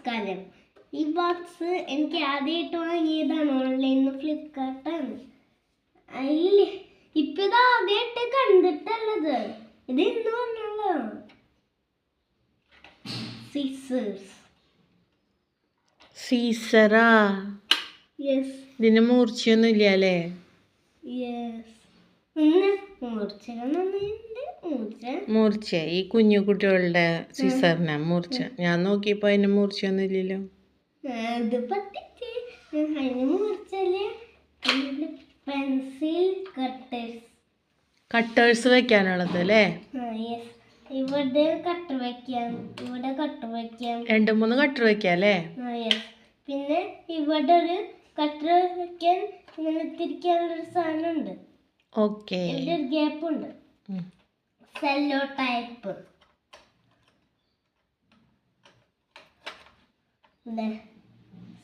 നമസ്കാരം. ഈ ബോക്സ് എനിക്ക് ആദ്യമായിട്ട് വാങ്ങിയതാണ്, ഓൺലൈനിൽ ഫ്ലിപ്കാർട്ടാണ്. അതിൽ ഇപ്പം ഇത് ആദ്യമായിട്ട് കണ്ടിട്ടുള്ളത്. ഇത് എന്ന് പറഞ്ഞല്ലോ സീസറാ. യെസ് ഇതിന് മൂർച്ചയൊന്നും ഇല്ല അല്ലേ? യെസ്. മൂർച്ച ഈ കുഞ്ഞു കുട്ടികളുടെ സീസറിനാ മൂർച്ച. ഞാൻ നോക്കിയപ്പോ അതിന് മൂർച്ചയൊന്നും ഇല്ലല്ലോ. പെൻസിൽ കട്ടേഴ്സ് വെക്കാനുള്ളത് അല്ലേ? ഇവിടെ കട്ടർ വെക്കാം, ഇവിടെ കട്ടർ വെക്കാം, 2-3 കട്ടർ വെക്കാം അല്ലേ? പിന്നെ ഇവിടെ ഒരു കട്ടർ വെക്കാൻ ഇങ്ങനെ തിരിക്കാനുള്ളൊരു സാധനം ഉണ്ട്. ഓക്കെ. ഇവിടെ ഒരു ഗ്യാപ്പ് ഉണ്ട്. സെല്ലോ ടൈപ്പ്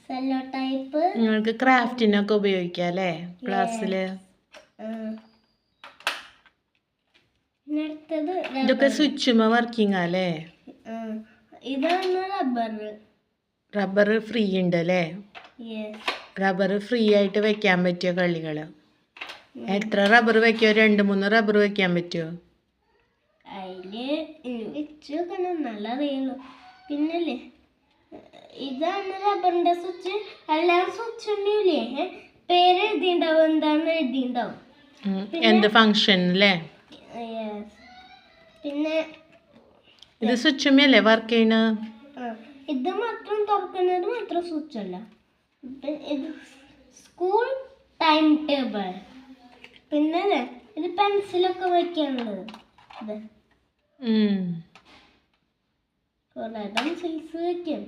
സെല്ലോ ടൈപ്പ് നിങ്ങൾക്ക് ക്രാഫ്റ്റിനൊക്കെ ഉപയോഗിക്കാം അല്ലേ ക്ലാസ്സില്? ഇതൊക്കെ സ്വിച്ചുമ വർക്കിംഗ് അല്ലേ? ഇതാണ് റബ്ബർ ഫ്രീ ഉണ്ട് അല്ലേ? റബ്ബർ ഫ്രീ ആയിട്ട് വെക്കാൻ പറ്റിയ കളികള്. എത്ര റബ്ബർ വെക്കോ? 2-3 റബ്ബർ വെക്കാൻ പറ്റുമോ? അതില് വെച്ചു നല്ല അറിയുള്ളൂ. പിന്നല്ലേ ഇതാണ് റബ്ബറിന്റെ സ്വിച്ച്. എല്ലാ സ്വിച്ചില്ലേ പേര് എഴുതിണ്ടാവും, എന്താണ് എഴുതിണ്ടാവും, എന്ത് ഫങ്ഷൻ അല്ലേ? പിന്നെ ഇത് സ്വിച്ചുമല്ലേ വർക്ക് ചെയ്യണ? ഇത് മാത്രം തുറക്കുന്നത് മാത്രം സ്വിച്ച് അല്ല. ഇത് സ്കൂൾ ടൈം ടേബിൾ. പിന്നെ ഇത് പെൻസിലൊക്കെ വെക്കാനുള്ളത്. ഇത് പെൻസിൽസ് വെക്കും.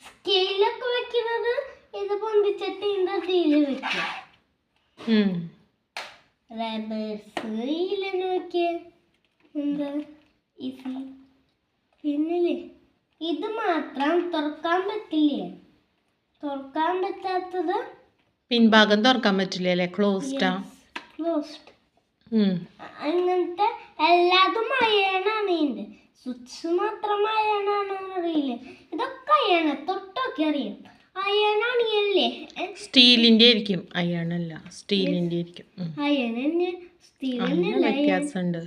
സ്കെയിലൊക്കെ വെക്കുന്നത് ഇത് പൊന്തിച്ചിട്ട് ഇതിൻ്റെ അടിയിൽ വെക്കും. റബ്ബേഴ്സ് ഇതിലെന്നെ വെക്കുക. എന്താ ഈസി. പിന്നില്ലേ ഇത് മാത്രം തുറക്കാൻ പറ്റില്ലേ? തുറക്കാൻ പറ്റാത്തത് പിൻഭാഗം തുറക്കാൻ പറ്റില്ല അല്ലേ? ക്ലോസ്ഡ്. അങ്ങനത്തെ എല്ലാതും അയണാണ്. ഇതിൻ്റെ സ്വിച്ച് മാത്രം അയണാണോ അറിയില്ല. ഇതൊക്കെ അയണ തൊട്ടൊക്കെ അറിയാം. അയണാണിയല്ലേ? സ്റ്റീലിന്റെ ആയിരിക്കും. അയണല്ല, സ്റ്റീലിന്റെ ആയിരിക്കും. അയൺ തന്നെ, സ്റ്റീൽ വ്യത്യാസമുണ്ട്.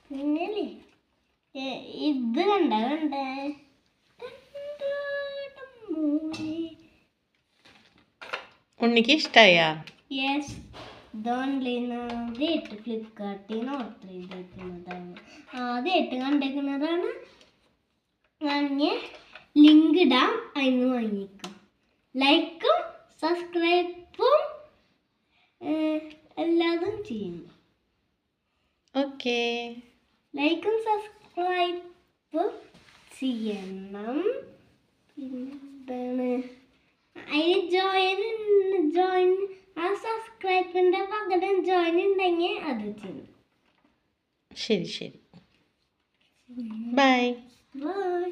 പിന്നല്ലേ ഇത് കണ്ടേ ഉണ്ണിക്ക് ഇഷ്ടായ? യെസ്. ആദ്യമായിട്ട് ഫ്ലിപ്കാർട്ടിൽ നിന്ന് ഓർഡർ ചെയ്തേക്കുന്നതാണ്, ആദ്യമായിട്ട് കണ്ടേക്കുന്നതാണ്. ഞാൻ ലിങ്ക് ഇടാം, അതിന് വാങ്ങിക്കാം. ലൈക്കും സബ്സ്ക്രൈബും എല്ലാതും ചെയ്യണം. ഓക്കെ, ലൈക്കും സബ്സ്ക്രൈബും ചെയ്യണം. പിന്നെന്താണ് അതിന് ജോയിൻ ആ സബ്സ്ക്രൈബിൻ്റെ പകരം ജോയിൻ ഉണ്ടെങ്കിൽ അത് ചെയ്യണം. ശരി ശരി. ബൈ. ബൈ.